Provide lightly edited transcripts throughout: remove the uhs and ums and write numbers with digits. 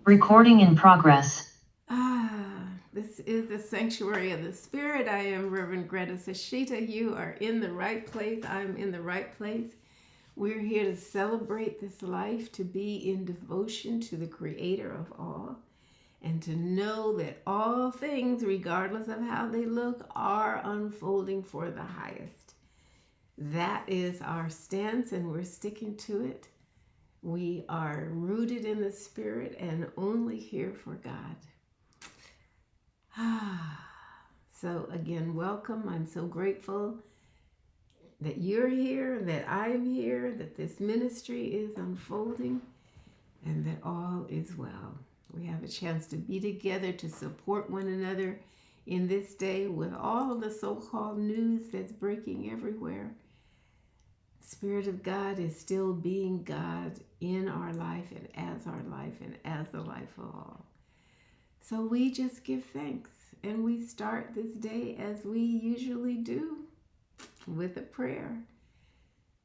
Recording in progress. This is the Sanctuary of the Spirit. I am Rev Greta Sesheta. You are in the right place. I'm in the right place. We're here to celebrate this life, to be in devotion to the Creator of all, and to know that all things, regardless of how they look, are unfolding for the highest. That is our stance, and we're sticking to it. We are rooted in the Spirit and only here for God. So again, welcome. I'm so grateful that you're here, that I'm here, that this ministry is unfolding, and that all is well. We have a chance to be together, to support one another in this day with all of the so-called news that's breaking everywhere. Spirit of God is still being God in our life and as the life of all. So we just give thanks, and we start this day as we usually do with a prayer,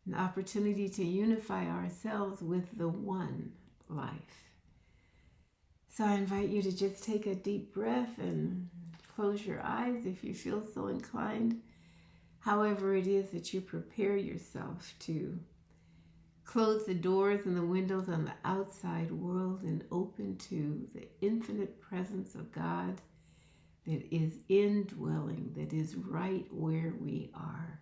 an opportunity to unify ourselves with the one life. So I invite you to just take a deep breath and close your eyes if you feel so inclined. However it is that you prepare yourself to close the doors and the windows on the outside world and open to the infinite presence of God that is indwelling, that is right where we are.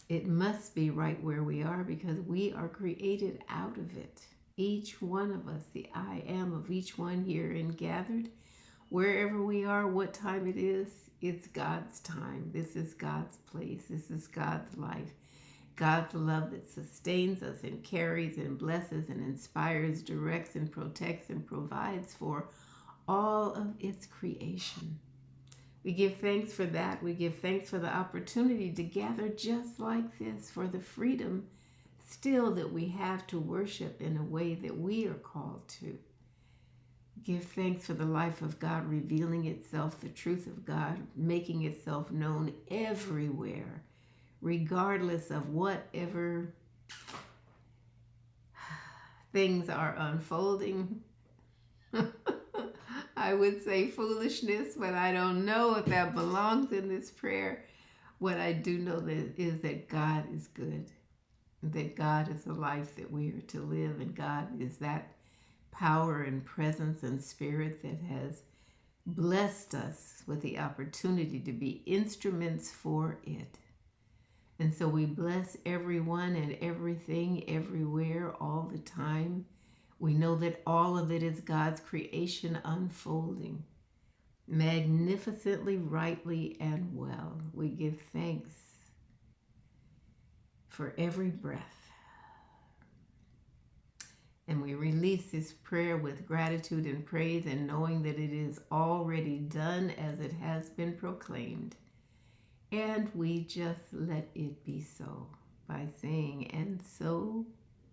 It must be right where we are because we are created out of it. Each one of us, the I am of each one here and gathered, wherever we are, what time it is, it's God's time. This is God's place. This is God's life. God's love that sustains us and carries and blesses and inspires, directs and protects and provides for all of its creation. We give thanks for that. We give thanks for the opportunity to gather just like this, for the freedom still that we have to worship in a way that we are called to. Give thanks for the life of God revealing itself, the truth of God making itself known everywhere, regardless of whatever things are unfolding. I would say foolishness, but I don't know if that belongs in this prayer. What I do know is that God is good, that God is the life that we are to live, and God is that power and presence and spirit that has blessed us with the opportunity to be instruments for it. And so we bless everyone and everything, everywhere, all the time. We know that all of it is God's creation unfolding magnificently, rightly, and well. We give thanks for every breath. And we release this prayer with gratitude and praise and knowing that it is already done as it has been proclaimed. And we just let it be so by saying, and so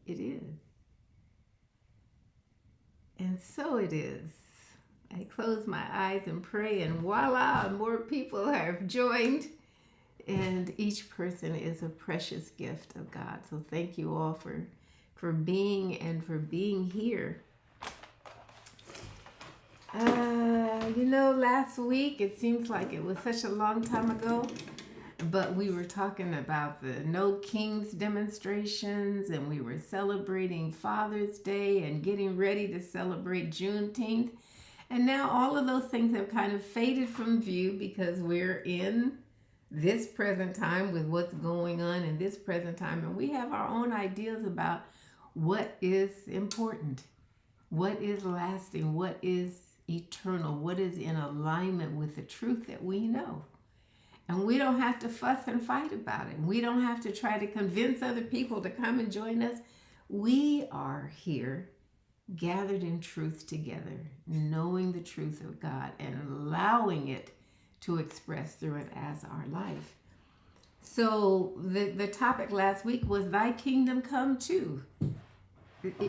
it is. And so it is. I close my eyes and pray, and voila, more people have joined. And each person is a precious gift of God. So thank you all for being and for being here. Last week, it seems like it was such a long time ago, but we were talking about the No Kings demonstrations, and we were celebrating Father's Day and getting ready to celebrate Juneteenth. And now all of those things have kind of faded from view because we're in this present time with what's going on in this present time, and we have our own ideas about what is important, what is lasting, what is eternal, what is in alignment with the truth that we know. And we don't have to fuss and fight about it. We don't have to try to convince other people to come and join us. We are here gathered in truth together, knowing the truth of God and allowing it to express through it as our life. So the topic last week was Thy Kingdom Come Too.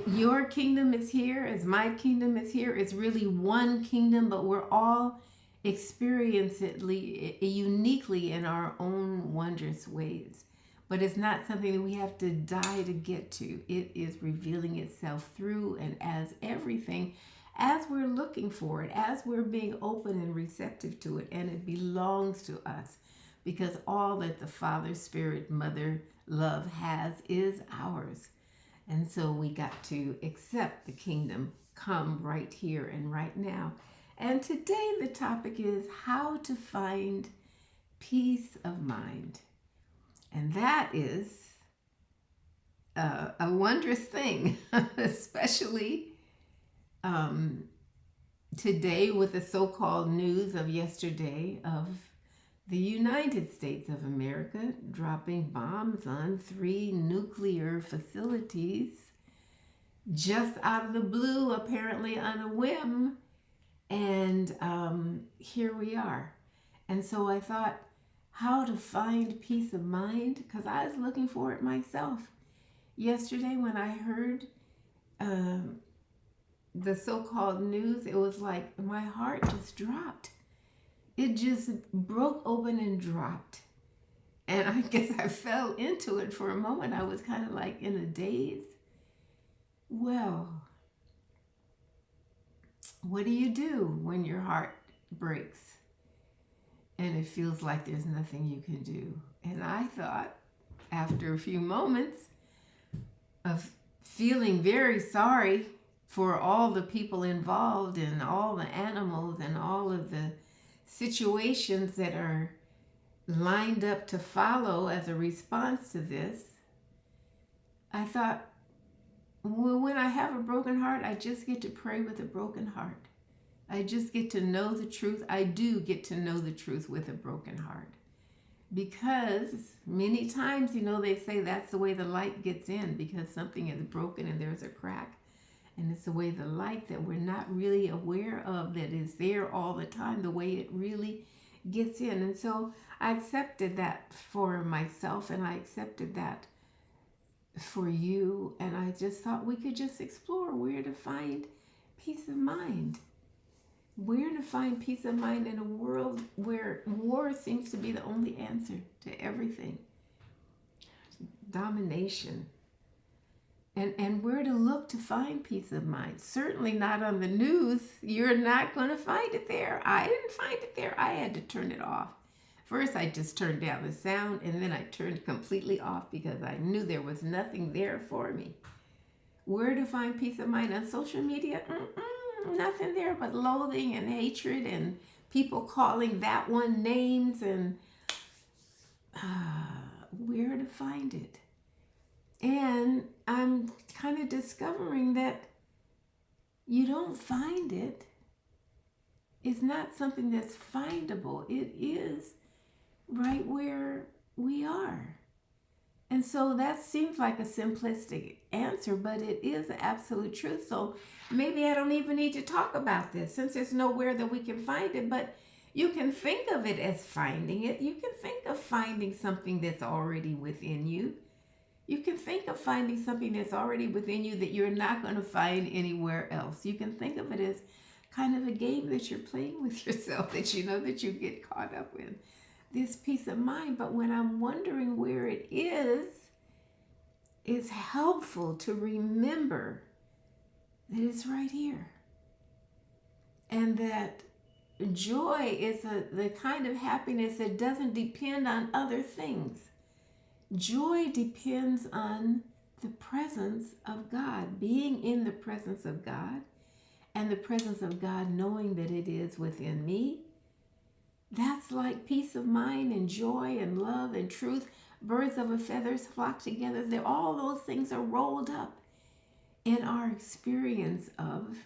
Your kingdom is here as my kingdom is here. It's really one kingdom, but we're all experiencing it uniquely in our own wondrous ways. But it's not something that we have to die to get to. It is revealing itself through and as everything, as we're looking for it, as we're being open and receptive to it, and it belongs to us because all that the Father, Spirit, Mother, love has is ours. And so we got to accept the kingdom come right here and right now. And today the topic is how to find peace of mind. And that is a wondrous thing, especially today with the so-called news of yesterday of the United States of America dropping bombs on 3 nuclear facilities just out of the blue, apparently on a whim. And here we are. And so I thought, how to find peace of mind, because I was looking for it myself. Yesterday when I heard the so-called news, it was like my heart just dropped. It just broke open and dropped. And I guess I fell into it for a moment. I was kind of like in a daze. Well, what do you do when your heart breaks and it feels like there's nothing you can do? And I thought, after a few moments of feeling very sorry for all the people involved and all the animals and all of the situations that are lined up to follow as a response to this, I thought, well, when I have a broken heart, I just get to pray with a broken heart. I just get to know the truth. I do get to know the truth with a broken heart. Because many times, they say that's the way the light gets in, because something is broken and there's a crack. And it's the way the light that we're not really aware of that is there all the time, the way it really gets in. And so I accepted that for myself, and I accepted that for you. And I just thought we could just explore where to find peace of mind. Where to find peace of mind in a world where war seems to be the only answer to everything. Domination. And where to look to find peace of mind. Certainly not on the news. You're not going to find it there. I didn't find it there. I had to turn it off. First, I just turned down the sound, and then I turned completely off because I knew there was nothing there for me. Where to find peace of mind on social media? Nothing there but loathing and hatred and people calling that one names, and where to find it. And I'm kind of discovering that you don't find it. It's not something that's findable. It is right where we are. And so that seems like a simplistic answer, but it is the absolute truth. So maybe I don't even need to talk about this since there's nowhere that we can find it, but you can think of it as finding it. You can think of finding something that's already within you. You can think of finding something that's already within you that you're not going to find anywhere else. You can think of it as kind of a game that you're playing with yourself that you know that you get caught up in. This peace of mind. But when I'm wondering where it is, it's helpful to remember that it's right here. And that joy is the kind of happiness that doesn't depend on other things. Joy depends on the presence of God, being in the presence of God, and the presence of God knowing that it is within me. That's like peace of mind and joy and love and truth. Birds of a feather flock together. All those things are rolled up in our experience of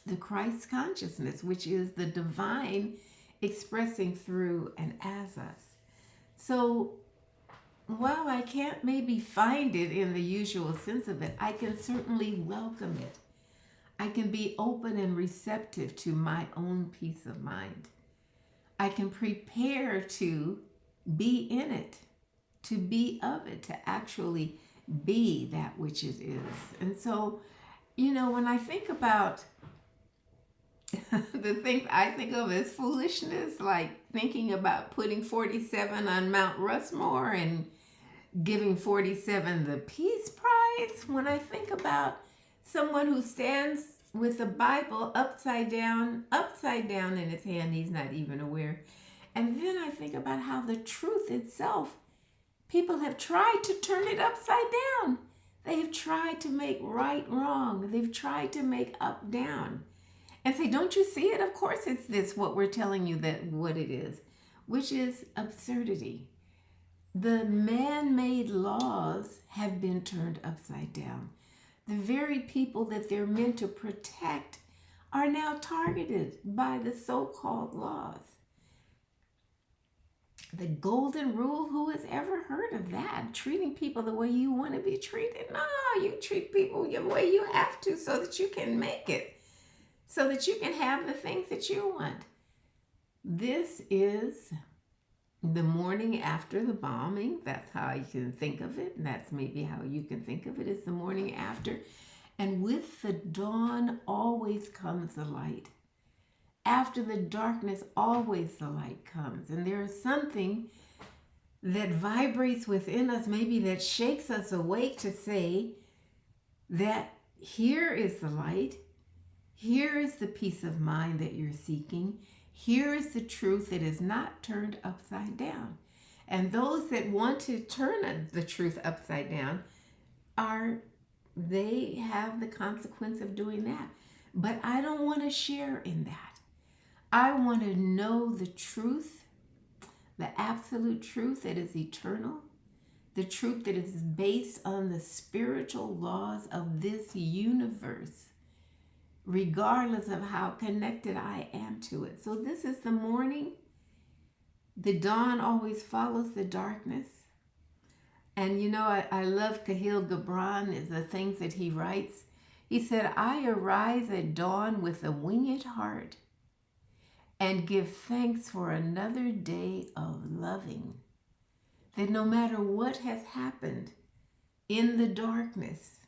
the Christ consciousness, which is the divine expressing through and as us. So while I can't maybe find it in the usual sense of it, I can certainly welcome it. I can be open and receptive to my own peace of mind. I can prepare to be in it, to be of it, to actually be that which it is. And so, when I think about the things I think of as foolishness, like thinking about putting 47 on Mount Rushmore and giving 47 the Peace Prize, when I think about someone who stands with the Bible upside down in his hand. He's not even aware. And then I think about how the truth itself, people have tried to turn it upside down. They have tried to make right wrong. They've tried to make up down. And say, don't you see it? Of course it's this, what we're telling you that what it is, which is absurdity. The man-made laws have been turned upside down. The very people that they're meant to protect are now targeted by the so-called laws. The golden rule, who has ever heard of that? Treating people the way you want to be treated? No, you treat people the way you have to so that you can make it, so that you can have the things that you want. This is the morning after the bombing. That's how you can think of it. And that's maybe how you can think of it, is the morning after. And with the dawn always comes the light. After the darkness, always the light comes. And there is something that vibrates within us, maybe that shakes us awake to say that here is the light. Here is the peace of mind that you're seeking. Here is the truth that is not turned upside down. And those that want to turn the truth upside down they have the consequence of doing that. But I don't want to share in that. I want to know the truth, the absolute truth that is eternal, the truth that is based on the spiritual laws of this universe, regardless of how connected I am to it. So this is the morning. The dawn always follows the darkness. And you know, I love Khalil Gibran, is the things that he writes. He said, I arise at dawn with a winged heart and give thanks for another day of loving. That no matter what has happened in the darkness,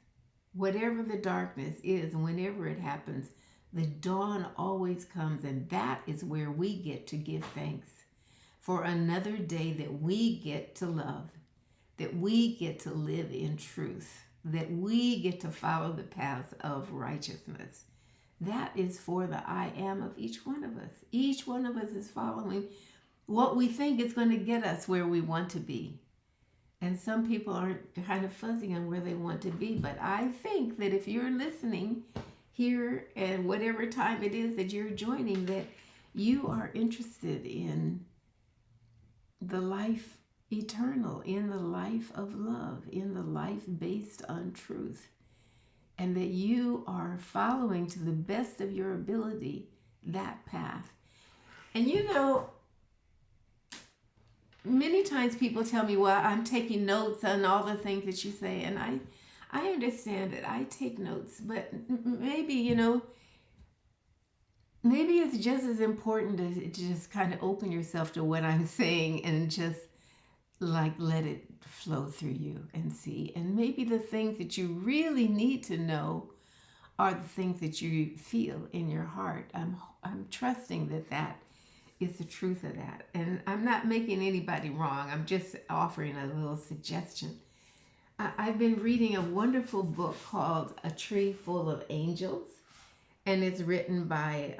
whatever the darkness is, whenever it happens, the dawn always comes, and that is where we get to give thanks for another day that we get to love, that we get to live in truth, that we get to follow the paths of righteousness. That is for the I am of each one of us. Each one of us is following what we think is going to get us where we want to be. And some people are kind of fuzzy on where they want to be. But I think that if you're listening here and whatever time it is that you're joining, that you are interested in the life eternal, in the life of love, in the life based on truth. And that you are following to the best of your ability that path. And you know, many times people tell me, well, I'm taking notes on all the things that you say. And I understand it. I take notes. But maybe, you know, maybe it's just as important to just kind of open yourself to what I'm saying and just like let it flow through you and see. And maybe the things that you really need to know are the things that you feel in your heart. I'm trusting that is the truth of that. And I'm not making anybody wrong. I'm just offering a little suggestion. I've been reading a wonderful book called A Tree Full of Angels. And it's written by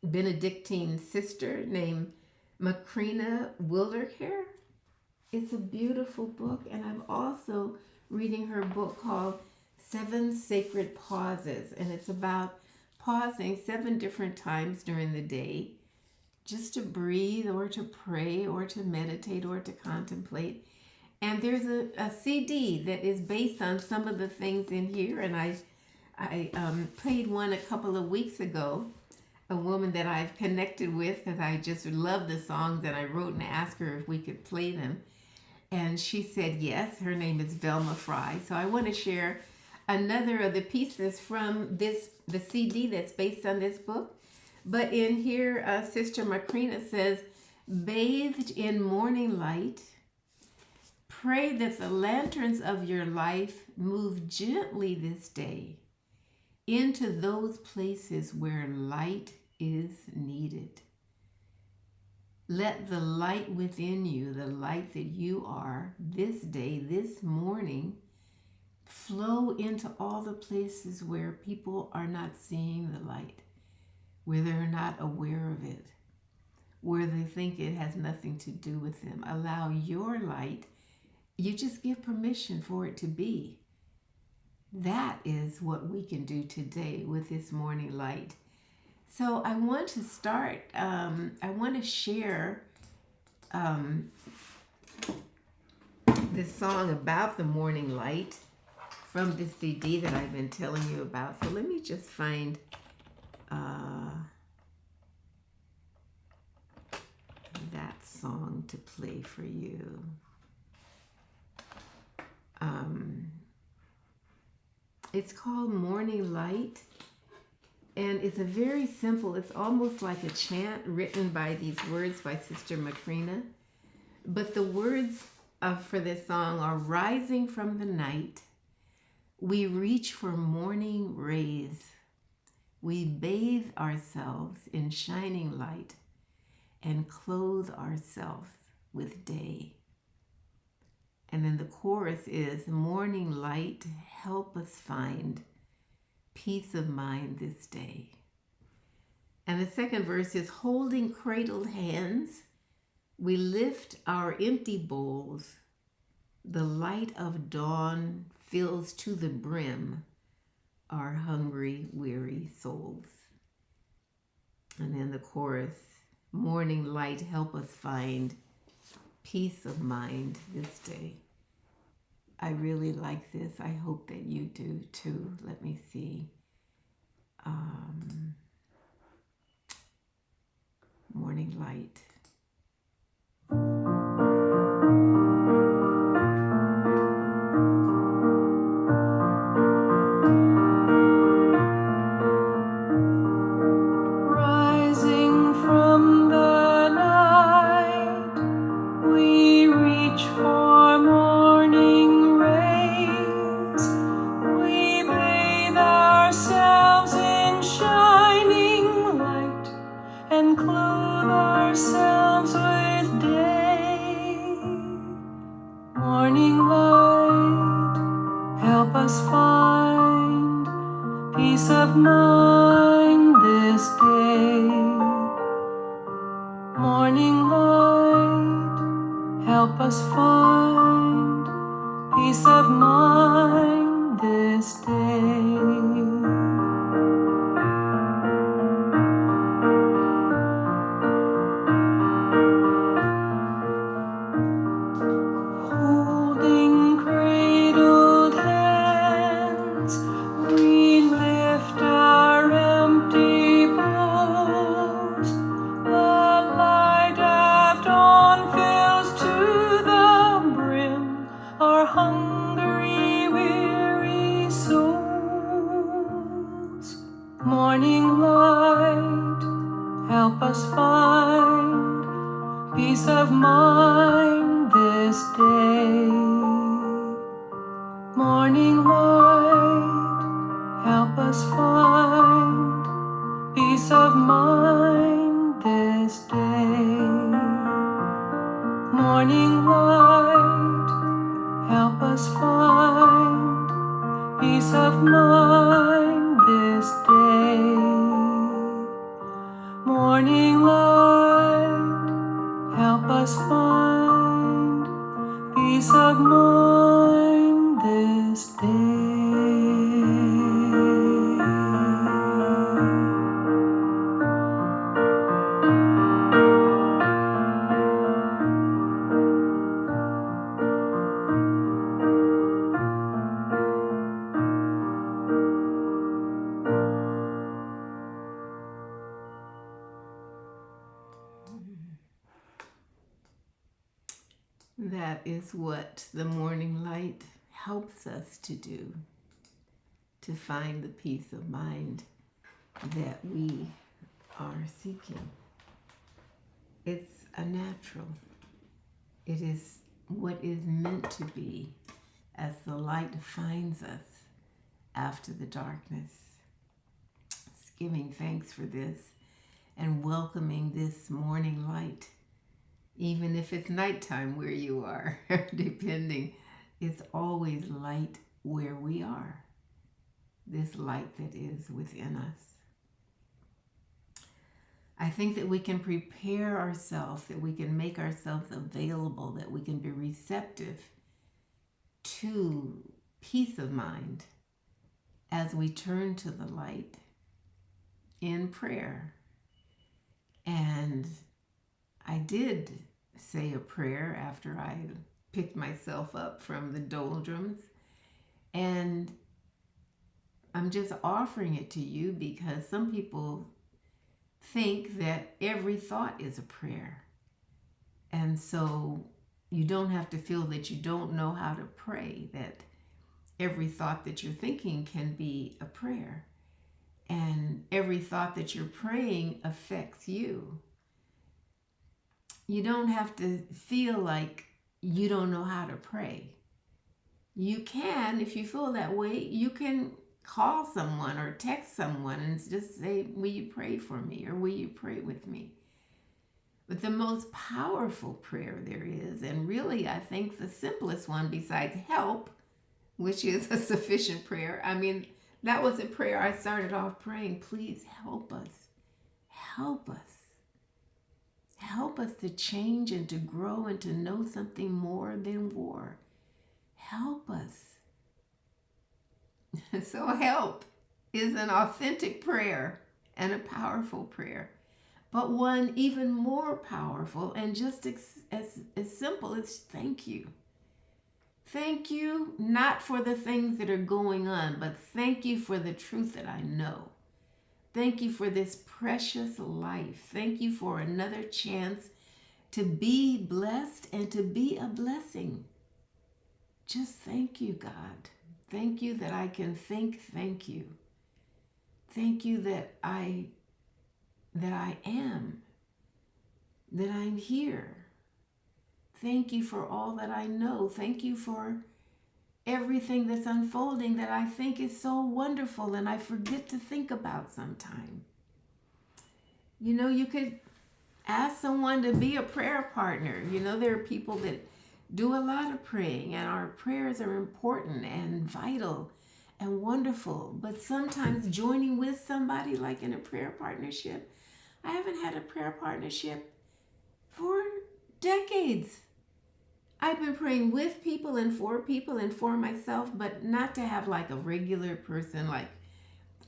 Benedictine sister named Macrina Wildercare. It's a beautiful book, and I'm also reading her book called 7 Sacred Pauses, and it's about pausing 7 different times during the day just to breathe or to pray or to meditate or to contemplate. And there's a CD that is based on some of the things in here, and I played one a couple of weeks ago, a woman that I've connected with because I just love the songs, and I wrote and asked her if we could play them. And she said yes. Her name is Velma Fry. So I want to share another of the pieces from the CD that's based on this book. But in here, Sister Macrina says, bathed in morning light, pray that the lanterns of your life move gently this day into those places where light is needed. Let the light within you, the light that you are this day, this morning, flow into all the places where people are not seeing the light, where they're not aware of it, where they think it has nothing to do with them. Allow your light. You just give permission for it to be. That is what we can do today with this morning light. So I want to start, I want to share this song about the morning light from this CD that I've been telling you about. So let me just find that song to play for you. It's called Morning Light, and it's a very simple, it's almost like a chant written by these words by Sister Macrina. But the words for this song are: rising from the night, we reach for morning rays. We bathe ourselves in shining light and clothe ourselves with day. And then the chorus is: morning light, help us find peace of mind this day. And the second verse is: holding cradled hands, we lift our empty bowls. The light of dawn fills to the brim our hungry, weary souls. And then the chorus: morning light, help us find peace of mind this day. I really like this. I hope that you do too. Let me see. Morning light. Rising from the night, we reach for morning rays. We bathe ourselves in shining light and clothe ourselves with day. Morning light, help us find peace of mind this day. Morning light, help us find peace of mind this day. Holding cradled hands, we lift our empty bowls. The light of dawn fills to the brim our hungry, weary souls. Morning light, help us find peace of mind this day. Morning light, help us find peace of mind this day. Morning light, help us find peace of mind this day. Morning light, help us find peace of mind this day. That is what the morning light helps us to do, to find the peace of mind that we are seeking. It's a natural. It is what is meant to be as the light finds us after the darkness. It's giving thanks for this and welcoming this morning light. Even if it's nighttime where you are, depending, it's always light where we are, this light that is within us. I think that we can prepare ourselves, that we can make ourselves available, that we can be receptive to peace of mind as we turn to the light in prayer. And I did say a prayer after I picked myself up from the doldrums, and I'm just offering it to you because some people think that every thought is a prayer. And so you don't have to feel that you don't know how to pray, that every thought that you're thinking can be a prayer. And every thought that you're praying affects you. You don't have to feel like you don't know how to pray. You can, if you feel that way, you can call someone or text someone and just say, will you pray for me, or will you pray with me? But the most powerful prayer there is, and really I think the simplest one besides help, which is a sufficient prayer. I mean, that was a prayer I started off praying. Please help us. Help us. Help us to change and to grow and to know something more than war. Help us. So help is an authentic prayer and a powerful prayer, but one even more powerful and just as simple as thank you. Thank you, not for the things that are going on, but thank you for the truth that I know. Thank you for this precious life. Thank you for another chance to be blessed and to be a blessing. Just thank you, God. Thank you that I can think thank you. Thank you that I am, that I'm here. Thank you for all that I know. Thank you for everything that's unfolding that I think is so wonderful and I forget to think about sometime. You know, you could ask someone to be a prayer partner. You know, there are people that do a lot of praying, and our prayers are important and vital and wonderful. But sometimes joining with somebody, like in a prayer partnership, I haven't had a prayer partnership for decades. I've been praying with people and for myself, but not to have like a regular person like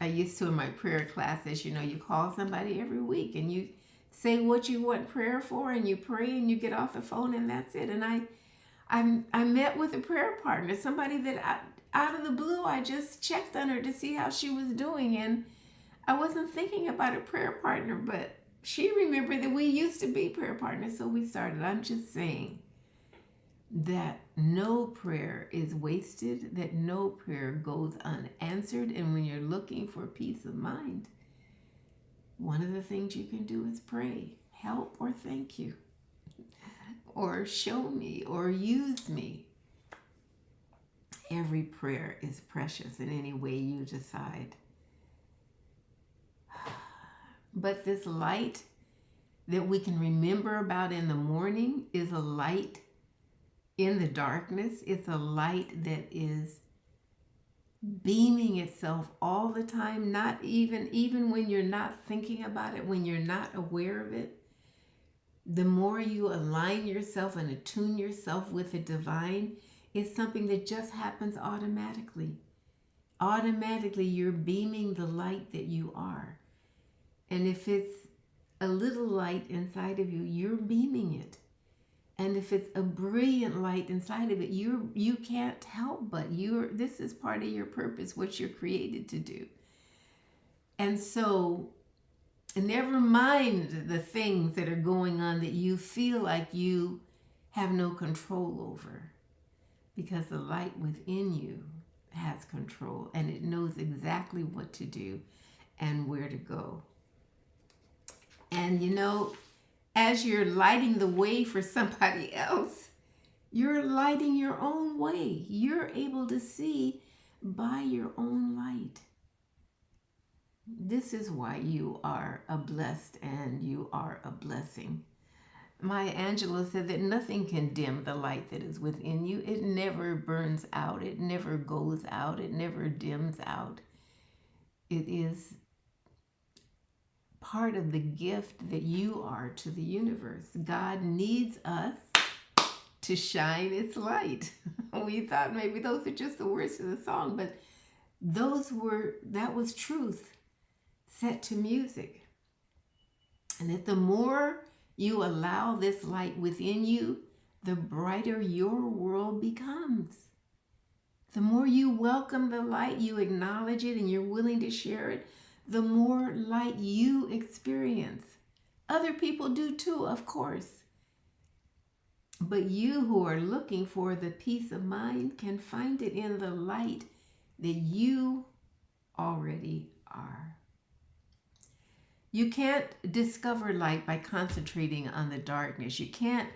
I used to in my prayer classes. You know, you call somebody every week and you say what you want prayer for and you pray and you get off the phone and that's it. And I met with a prayer partner, somebody that out of the blue, I just checked on her to see how she was doing. And I wasn't thinking about a prayer partner, but she remembered that we used to be prayer partners. So we started. I'm just saying that no prayer is wasted, that no prayer goes unanswered. And when you're looking for peace of mind, one of the things you can do is pray, help or thank you, or show me, or use me. Every prayer is precious in any way you decide. But this light that we can remember about in the morning is a light in the darkness. It's a light that is beaming itself all the time, not even when you're not thinking about it, when you're not aware of it. The more you align yourself and attune yourself with the divine, it's something that just happens automatically. Automatically, you're beaming the light that you are. And if it's a little light inside of you, you're beaming it. And if it's a brilliant light inside of it, you can't help but this is part of your purpose, what you're created to do. And so never mind the things that are going on that you feel like you have no control over, because the light within you has control and it knows exactly what to do and where to go. And you know, as you're lighting the way for somebody else, you're lighting your own way. You're able to see by your own light. This is why you are a blessed and you are a blessing. Maya Angelou said that nothing can dim the light that is within you. It never burns out. It never goes out. It never dims out. It is part of the gift that you are to the universe. God needs us to shine its light. We thought maybe those are just the words of the song, but that was truth set to music. And that the more you allow this light within you, the brighter your world becomes. The more you welcome the light, you acknowledge it, and you're willing to share it, the more light you experience. Other people do too, of course. But you who are looking for the peace of mind can find it in the light that you already are. You can't discover light by concentrating on the darkness. You can't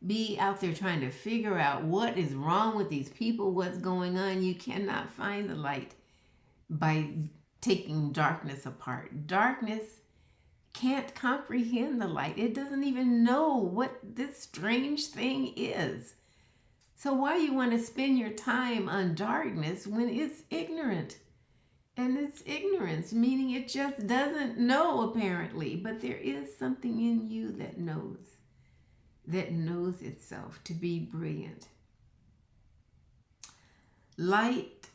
be out there trying to figure out what is wrong with these people, what's going on. You cannot find the light by taking darkness apart. Darkness can't comprehend the light. It doesn't even know what this strange thing is. So why you want to spend your time on darkness when it's ignorant? And it's ignorance, meaning it just doesn't know apparently, but there is something in you that knows itself to be brilliant. Light,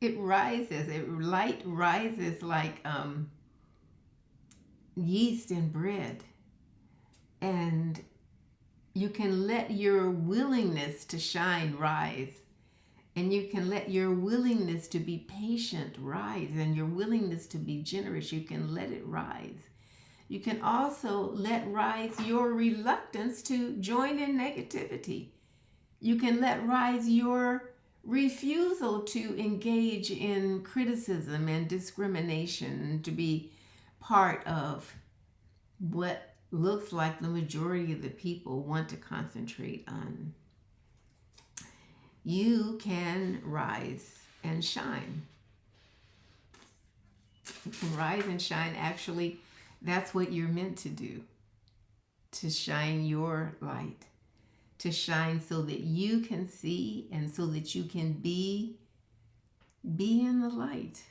light rises like yeast in bread. And you can let your willingness to shine rise. And you can let your willingness to be patient rise, and your willingness to be generous, you can let it rise. You can also let rise your reluctance to join in negativity. You can let rise your refusal to engage in criticism and discrimination, to be part of what looks like the majority of the people want to concentrate on. You can rise and shine. You can rise and shine. Actually, that's what you're meant to do. To shine your light. To shine so that you can see and so that you can be in the light.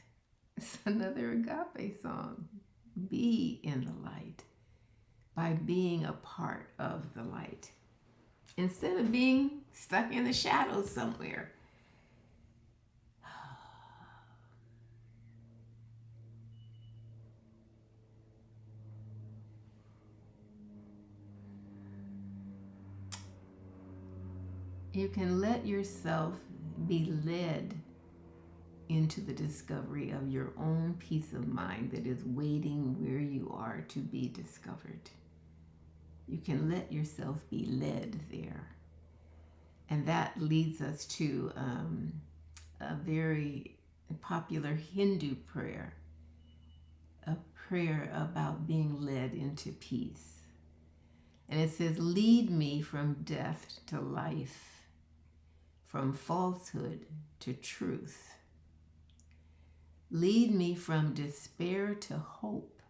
It's another agape song. Be in the light by being a part of the light, instead of being stuck in the shadows somewhere. You can let yourself be led into the discovery of your own peace of mind that is waiting where you are to be discovered. You can let yourself be led there. And that leads us to a very popular Hindu prayer, a prayer about being led into peace. And it says, lead me from death to life, from falsehood to truth. Lead me from despair to hope,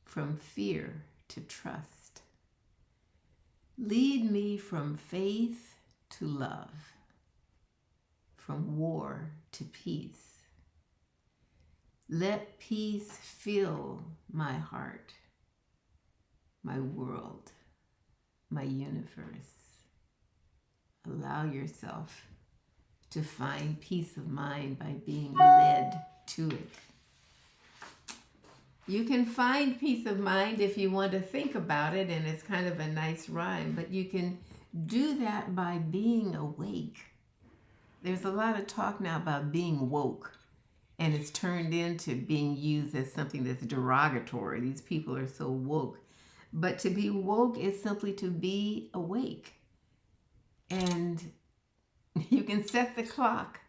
from fear to trust. Lead me from faith to love, from war to peace. Let peace fill my heart, my world, my universe. Allow yourself to find peace of mind by being led to it. You can find peace of mind if you want to think about it, and it's kind of a nice rhyme, but you can do that by being awake. There's a lot of talk now about being woke, and it's turned into being used as something that's derogatory. These people are so woke. But to be woke is simply to be awake. And you can set the clock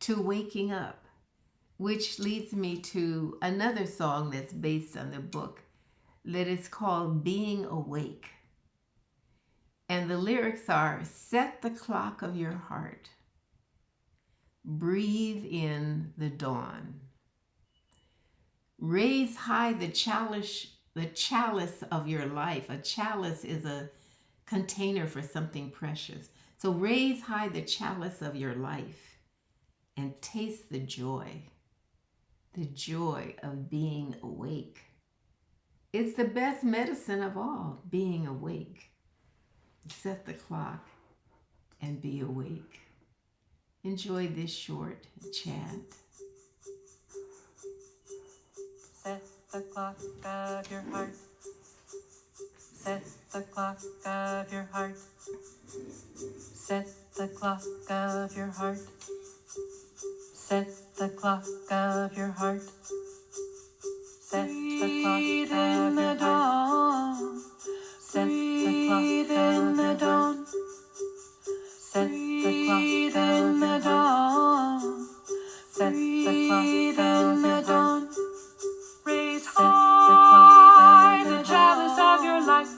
to waking up, which leads me to another song that's based on the book that is called Being Awake. And the lyrics are, set the clock of your heart. Breathe in the dawn. Raise high the chalice the chalice of your life. A chalice is a container for something precious. So raise high the chalice of your life and taste the joy of being awake. It's the best medicine of all, being awake. Set the clock and be awake. Enjoy this short chant. Set the clock of your heart. Set the clock of your heart. Set the clock of your heart. Set the clock of your heart. Set the clock of your heart. Set the clock of the dawn. Set the clock of the dawn. Set the clock of the dawn. Raise high the chalice of your life.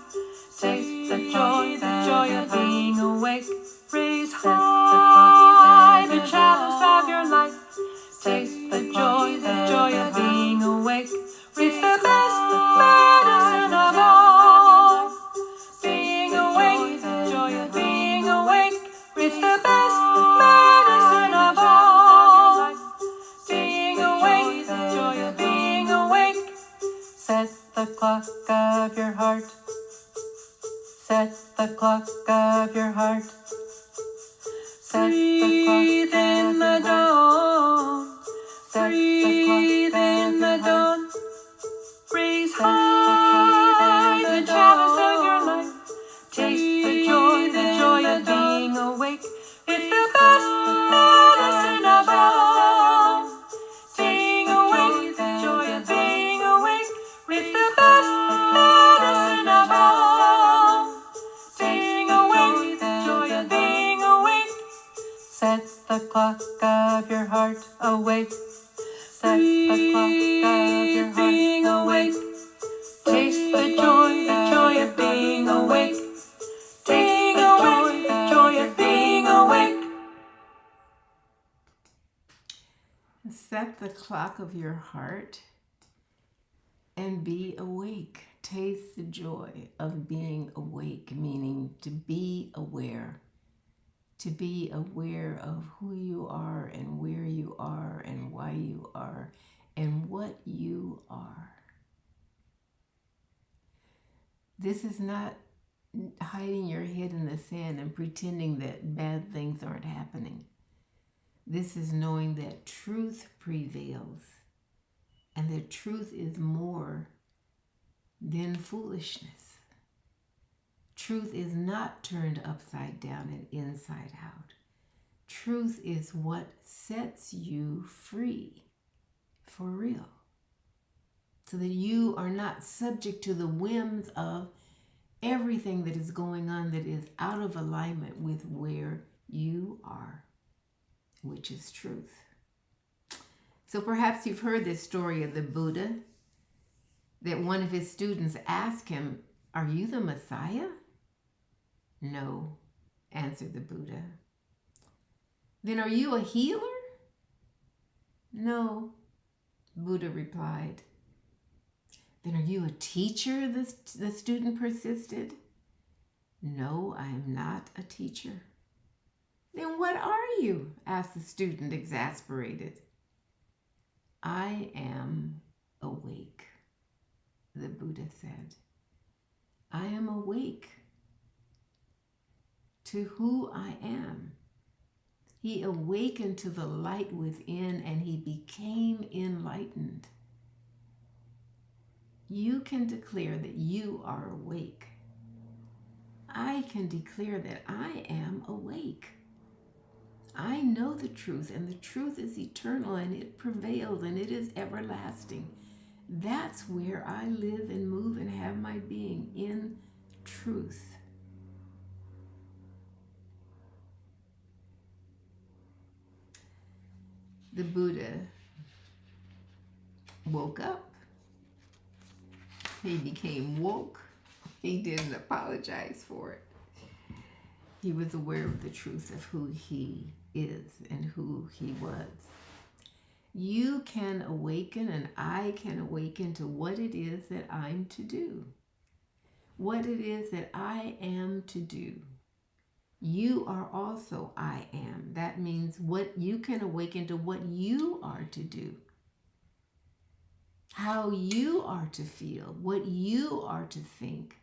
Taste the joy of being awake. Raise high the chalice of your life. Taste the joy of being awake. It's the best medicine of all. Being awake, the joy of being awake. It's the best medicine of all. Being awake, the joy of being awake. Set the clock of your heart. Set the clock of your heart. Set the clock in the dawn. Breathe in the dawn. Raise high the chalice of your life. Taste the joy of being awake. It's the best medicine of all. Being awake, the joy of being awake. It's the best medicine of all. Being awake, the joy of being awake. Set the clock of your heart awake. Set the clock of your heart being awake. Taste the joy of being awake. Taste the joy of being awake. Set the clock of your heart and be awake. Taste the joy of being awake, meaning to be aware. To be aware of who you are and where you are and why you are and what you are. This is not hiding your head in the sand and pretending that bad things aren't happening. This is knowing that truth prevails and that truth is more than foolishness. Truth is not turned upside down and inside out. Truth is what sets you free for real, so that you are not subject to the whims of everything that is going on that is out of alignment with where you are, which is truth. So perhaps you've heard this story of the Buddha, that one of his students asked him, "Are you the Messiah?" "No," answered the Buddha. "Then are you a healer?" "No," Buddha replied. "Then are you a teacher?" the student persisted. "No, I am not a teacher." "Then what are you?" asked the student, exasperated. "I am awake," the Buddha said. "I am awake to who I am." He awakened to the light within and he became enlightened. You can declare that you are awake. I can declare that I am awake. I know the truth, and the truth is eternal, and it prevails, and it is everlasting. That's where I live and move and have my being, in truth. The Buddha woke up. He became woke. He didn't apologize for it. He was aware of the truth of who he is and who he was. you can awaken and I can awaken to what it is that I'm to do. What it is that I am to do. You are also I am. That means what you can awaken to what you are to do. How you are to feel, what you are to think,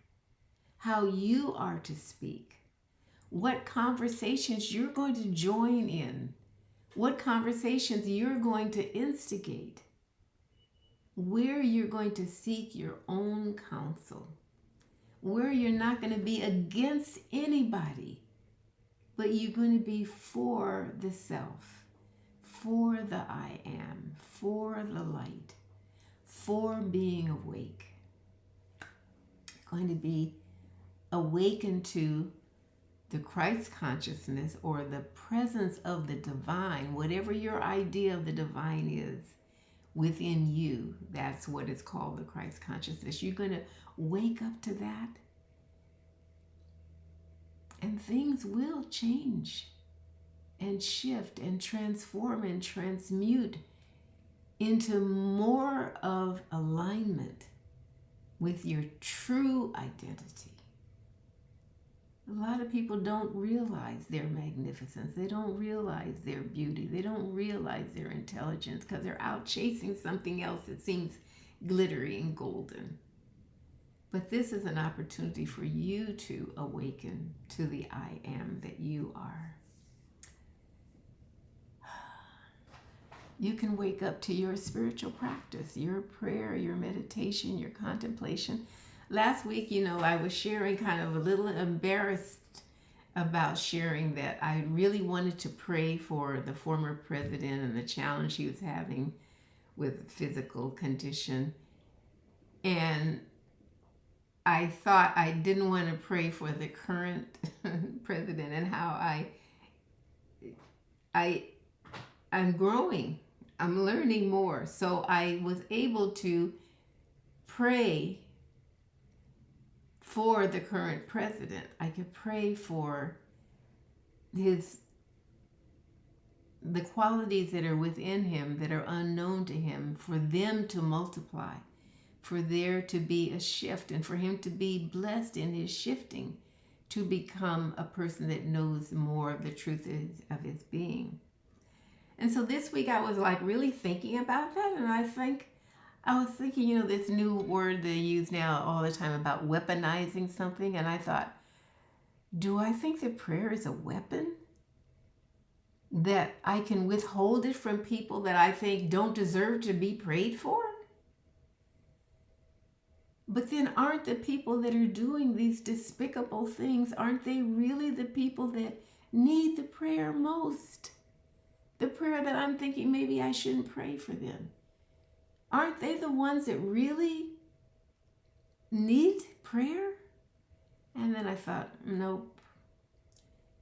how you are to speak, what conversations you're going to join in, what conversations you're going to instigate, where you're going to seek your own counsel, where you're not going to be against anybody, but you're going to be for the self, for the I am, for the light, for being awake. Going to be awakened to the Christ consciousness or the presence of the divine, whatever your idea of the divine is within you. That's what it's called, the Christ consciousness. You're going to wake up to that, and things will change and shift and transform and transmute into more of alignment with your true identity. A lot of people don't realize their magnificence. They don't realize their beauty. They don't realize their intelligence because they're out chasing something else that seems glittery and golden. But this is an opportunity for you to awaken to the I am that you are. You can wake up to your spiritual practice, your prayer, your meditation, your contemplation. Last week, I was sharing, kind of a little embarrassed about sharing that I really wanted to pray for the former president and the challenge he was having with physical condition. And I thought I didn't want to pray for the current president and how I'm growing. I'm learning more. So I was able to pray for the current president. I could pray for the qualities that are within him that are unknown to him, for them to multiply, for there to be a shift, and for him to be blessed in his shifting to become a person that knows more of the truth of his being. And so this week I was really thinking about that, and I was thinking, this new word they use now all the time about weaponizing something, and I thought, do I think that prayer is a weapon? That I can withhold it from people that I think don't deserve to be prayed for? But then aren't the people that are doing these despicable things, aren't they really the people that need the prayer most? The prayer that I'm thinking maybe I shouldn't pray for them. Aren't they the ones that really need prayer? And then I thought, nope,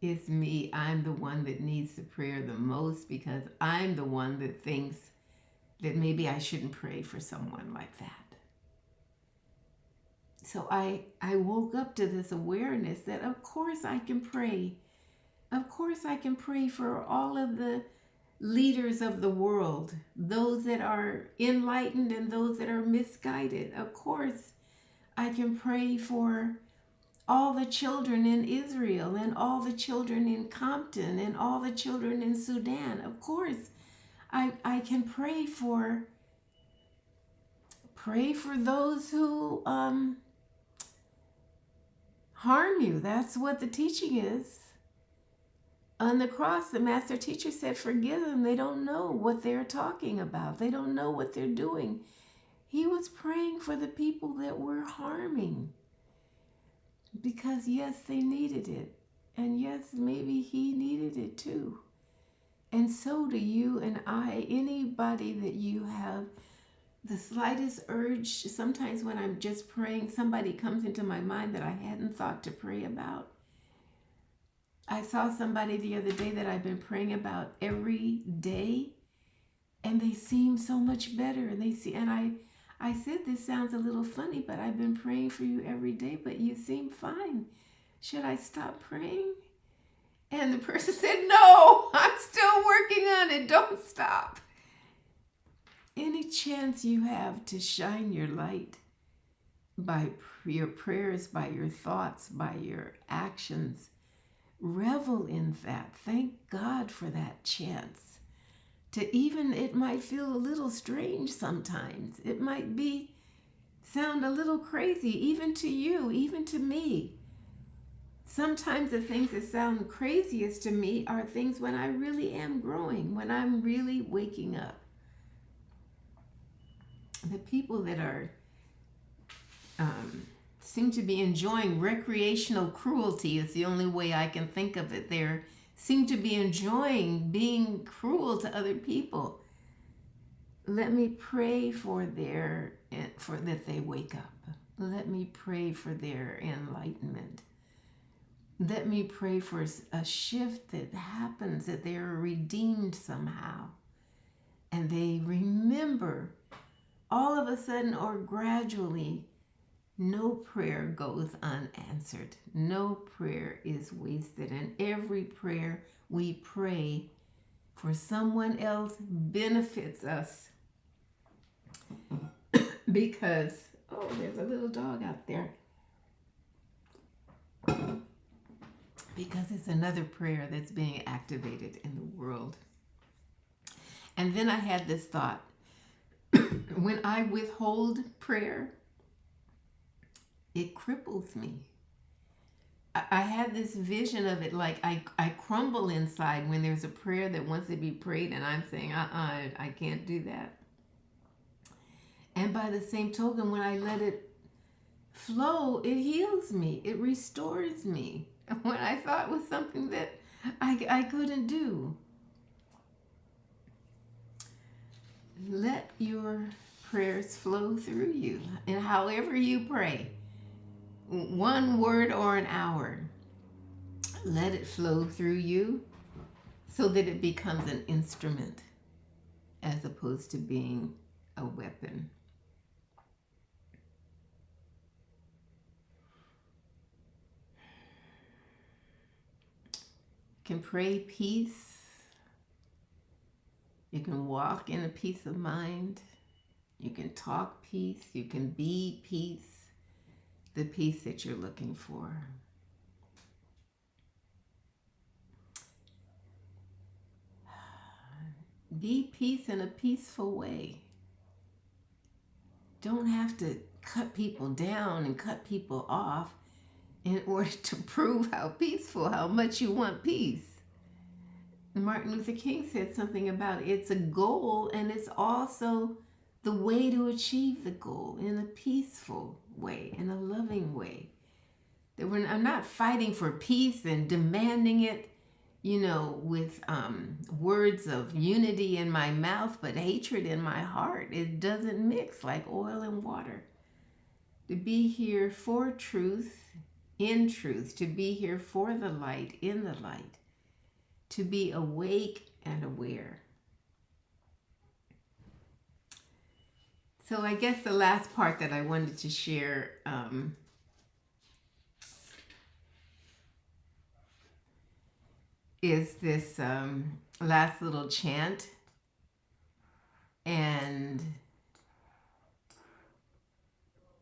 it's me. I'm the one that needs the prayer the most because I'm the one that thinks that maybe I shouldn't pray for someone like that. So I woke up to this awareness that of course I can pray. Of course I can pray for all of the leaders of the world, those that are enlightened and those that are misguided. Of course I can pray for all the children in Israel and all the children in Compton and all the children in Sudan. Of course I can pray for those who harm you. That's what the teaching is. On the cross, the master teacher said, forgive them. They don't know what they're talking about. They don't know what they're doing. He was praying for the people that were harming. Because yes, they needed it. And yes, maybe he needed it too. And so do you and I. Anybody that you have the slightest urge, sometimes when I'm just praying, somebody comes into my mind that I hadn't thought to pray about. I saw somebody the other day that I've been praying about every day, and they seem so much better. And I said, this sounds a little funny, but I've been praying for you every day, but you seem fine. Should I stop praying? And the person said, no, I'm still working on it. Don't stop. any chance you have to shine your light by your prayers, by your thoughts, by your actions, revel in that. Thank God for that chance. It might feel a little strange sometimes. It might sound a little crazy, even to you, even to me. Sometimes the things that sound craziest to me are things when I really am growing, when I'm really waking up. The people that are seem to be enjoying recreational cruelty is the only way I can think of it. They seem to be enjoying being cruel to other people. Let me pray for that they wake up. Let me pray for their enlightenment. Let me pray for a shift that happens, that they are redeemed somehow. And they remember all of a sudden or gradually, no prayer goes unanswered. No prayer is wasted. And every prayer we pray for someone else benefits us. Because, there's a little dog out there. Because it's another prayer that's being activated in the world. And then I had this thought. When I withhold prayer, it cripples me. I had this vision of it like I crumble inside when there's a prayer that wants to be prayed and I'm saying, I can't do that. And by the same token, when I let it flow, it heals me. It restores me. When I thought it was something that I couldn't do. Let your prayers flow through you. And however you pray, 1 word or an hour, let it flow through you so that it becomes an instrument as opposed to being a weapon. You can pray peace. You can walk in a peace of mind. You can talk peace. You can be peace. The peace that you're looking for. Be peace in a peaceful way. Don't have to cut people down and cut people off in order to prove how much you want peace. Martin Luther King said something about it's a goal and it's also the way to achieve the goal in a peaceful way, in a loving way. That I'm not fighting for peace and demanding it, with words of unity in my mouth, but hatred in my heart. It doesn't mix like oil and water. To be here for truth, in truth, to be here for the light, in the light, to be awake and aware. So I guess the last part that I wanted to share is this last little chant. And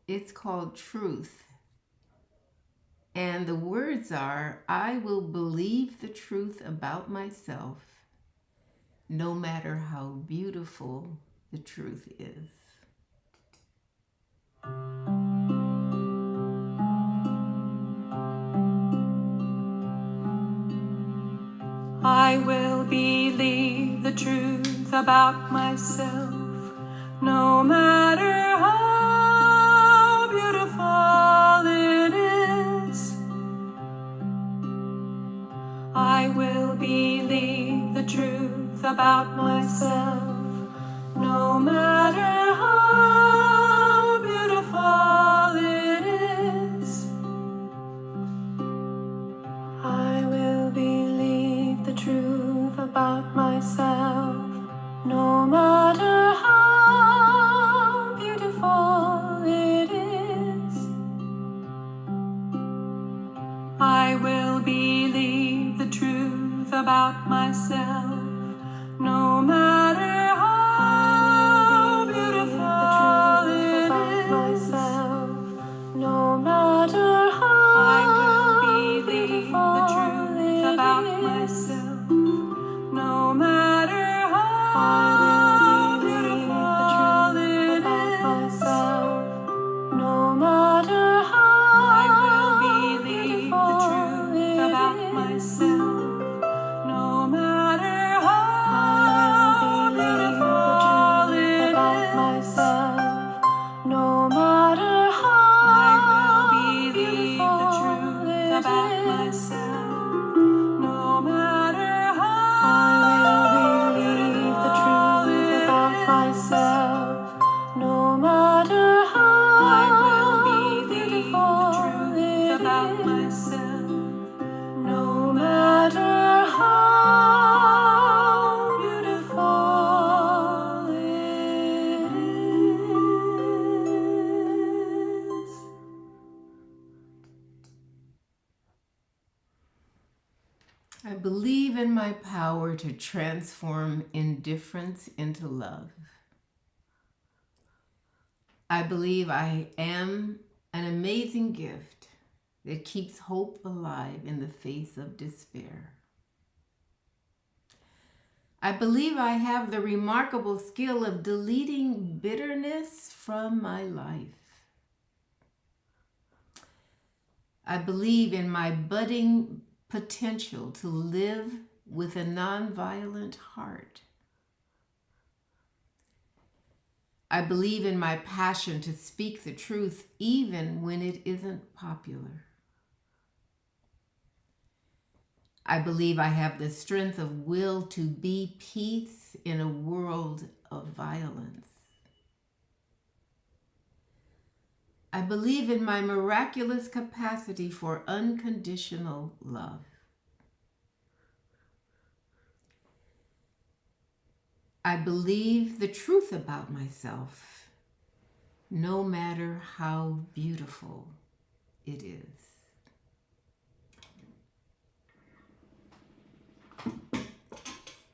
it's called Truth. And the words are, I will believe the truth about myself, no matter how beautiful the truth is. I will believe the truth about myself, no matter how beautiful it is. I will believe the truth about myself, no matter how beautiful it is. I will believe the truth about myself, no matter how beautiful it is. I will believe the truth about myself, no matter how myself, no matter how beautiful it is. I believe in my power to transform indifference into love. I believe I am an amazing gift that keeps hope alive in the face of despair. I believe I have the remarkable skill of deleting bitterness from my life. I believe in my budding potential to live with a nonviolent heart. I believe in my passion to speak the truth even when it isn't popular. I believe I have the strength of will to be peace in a world of violence. I believe in my miraculous capacity for unconditional love. I believe the truth about myself, no matter how beautiful it is.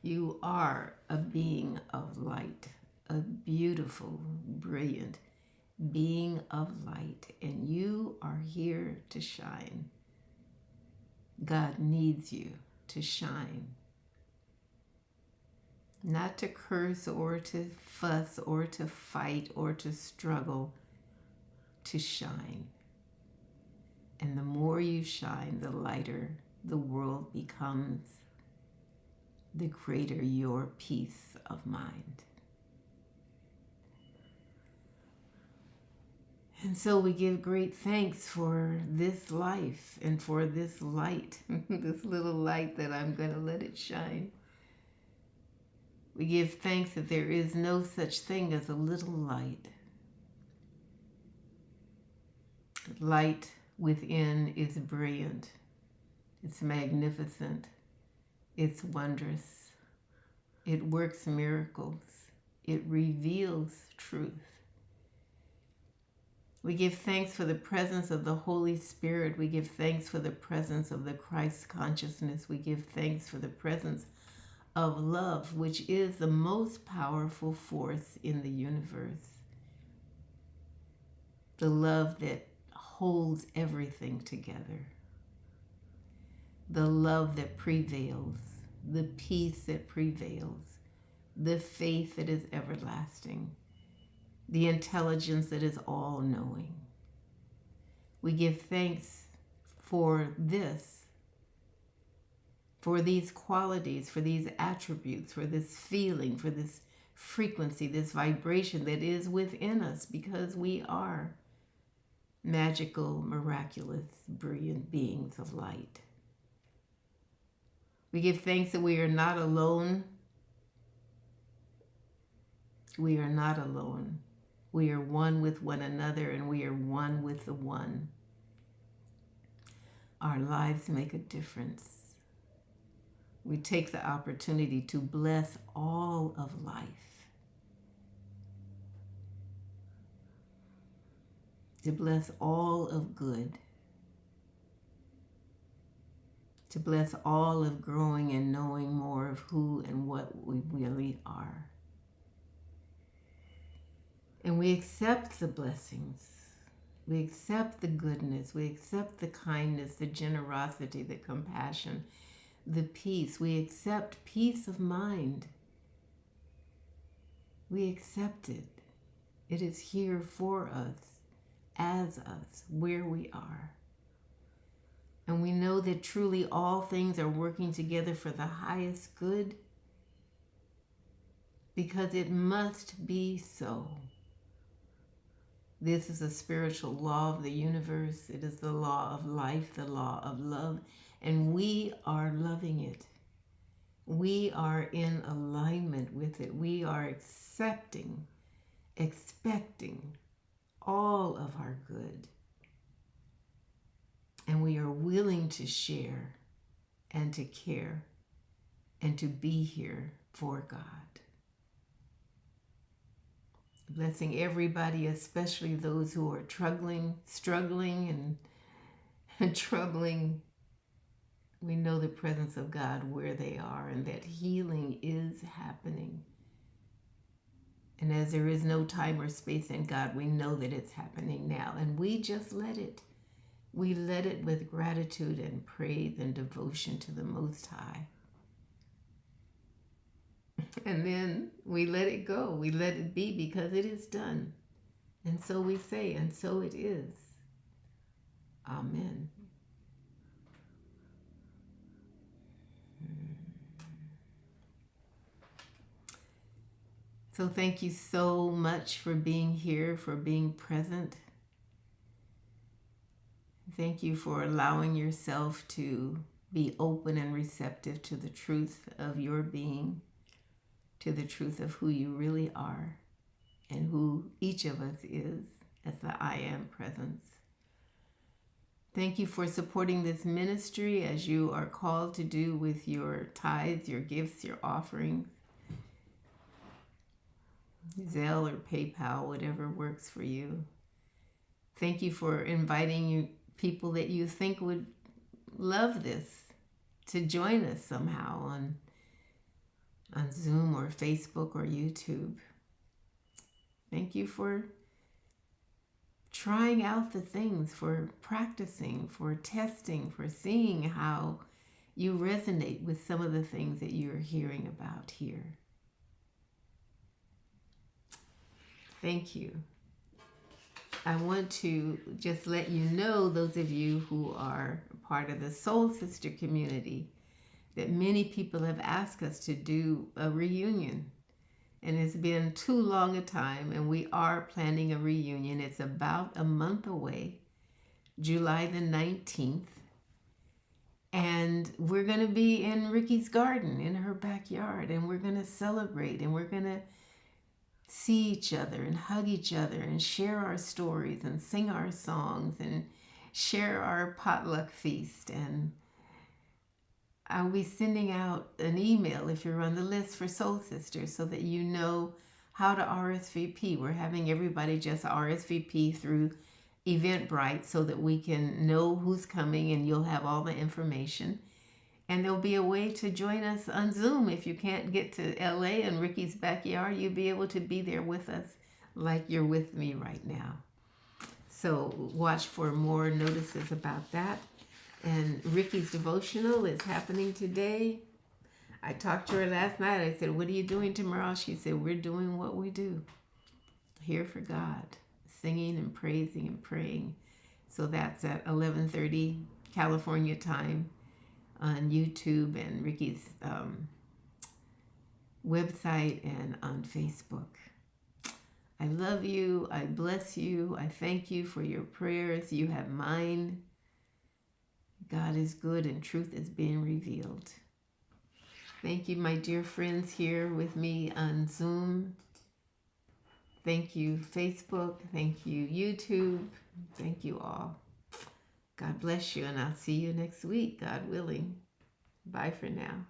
You are a being of light, a beautiful, brilliant being of light, and you are here to shine. God needs you to shine. Not to curse or to fuss or to fight or to struggle, to shine. And the more you shine, the lighter the world becomes, the greater your peace of mind. And so we give great thanks for this life and for this light, this little light that I'm going to let it shine. We give thanks that there is no such thing as a little light. Light within is brilliant. It's magnificent. It's wondrous. It works miracles. It reveals truth. We give thanks for the presence of the Holy Spirit. We give thanks for the presence of the Christ consciousness. We give thanks for the presence of love, which is the most powerful force in the universe. The love that holds everything together. The love that prevails. The peace that prevails. The faith that is everlasting. The intelligence that is all-knowing. We give thanks for this, for these qualities, for these attributes, for this feeling, for this frequency, this vibration that is within us, because we are magical, miraculous, brilliant beings of light. We give thanks that we are not alone. We are not alone. We are one with one another, and we are one with the one. Our lives make a difference. We take the opportunity to bless all of life. To bless all of good. To bless all of growing and knowing more of who and what we really are. And we accept the blessings. We accept the goodness. We accept the kindness, the generosity, the compassion, the peace. We accept peace of mind. We accept it. It is here for us, as us, where we are. And we know that truly all things are working together for the highest good, because it must be so. This is a spiritual law of the universe. It is the law of life, the law of love, and we are loving it. We are in alignment with it. We are accepting, expecting all of our good. And we are willing to share and to care and to be here for God. Blessing everybody, especially those who are struggling and troubling. We know the presence of God where they are, and that healing is happening. And as there is no time or space in God, we know that it's happening now. And we just let it. We let it with gratitude and praise and devotion to the Most High. And then we let it go. We let it be, because it is done. And so we say, and so it is. Amen. So thank you so much for being here, for being present. Thank you for allowing yourself to be open and receptive to the truth of your being, to the truth of who you really are and who each of us is as the I Am presence. Thank you for supporting this ministry as you are called to do with your tithes, your gifts, your offerings. Zelle or PayPal, whatever works for you. Thank you for inviting people that you think would love this to join us somehow on Zoom or Facebook or YouTube. Thank you for trying out the things, for practicing, for testing, for seeing how you resonate with some of the things that you're hearing about here. Thank you. I want to just let you know, those of you who are part of the Soul Sister community, that many people have asked us to do a reunion. And it's been too long a time, and we are planning a reunion. It's about a month away, July the 19th. And we're going to be in Ricky's garden, in her backyard, and we're going to celebrate, and we're going to see each other and hug each other and share our stories and sing our songs and share our potluck feast. And I'll be sending out an email if you're on the list for Soul Sisters so that you know how to RSVP. We're having everybody just RSVP through Eventbrite so that we can know who's coming, and you'll have all the information. And there'll be a way to join us on Zoom. If you can't get to LA and Ricky's backyard, you'll be able to be there with us like you're with me right now. So watch for more notices about that. And Ricky's devotional is happening today. I talked to her last night. I said, "What are you doing tomorrow?" She said, "We're doing what we do. Here for God, singing and praising and praying." So that's at 11:30 California time on YouTube and Ricky's website and on Facebook. I love you. I bless you. I thank you for your prayers. You have mine. God is good and truth is being revealed. Thank you, my dear friends here with me on Zoom. Thank you, Facebook. Thank you, YouTube. Thank you all. God bless you, and I'll see you next week, God willing. Bye for now.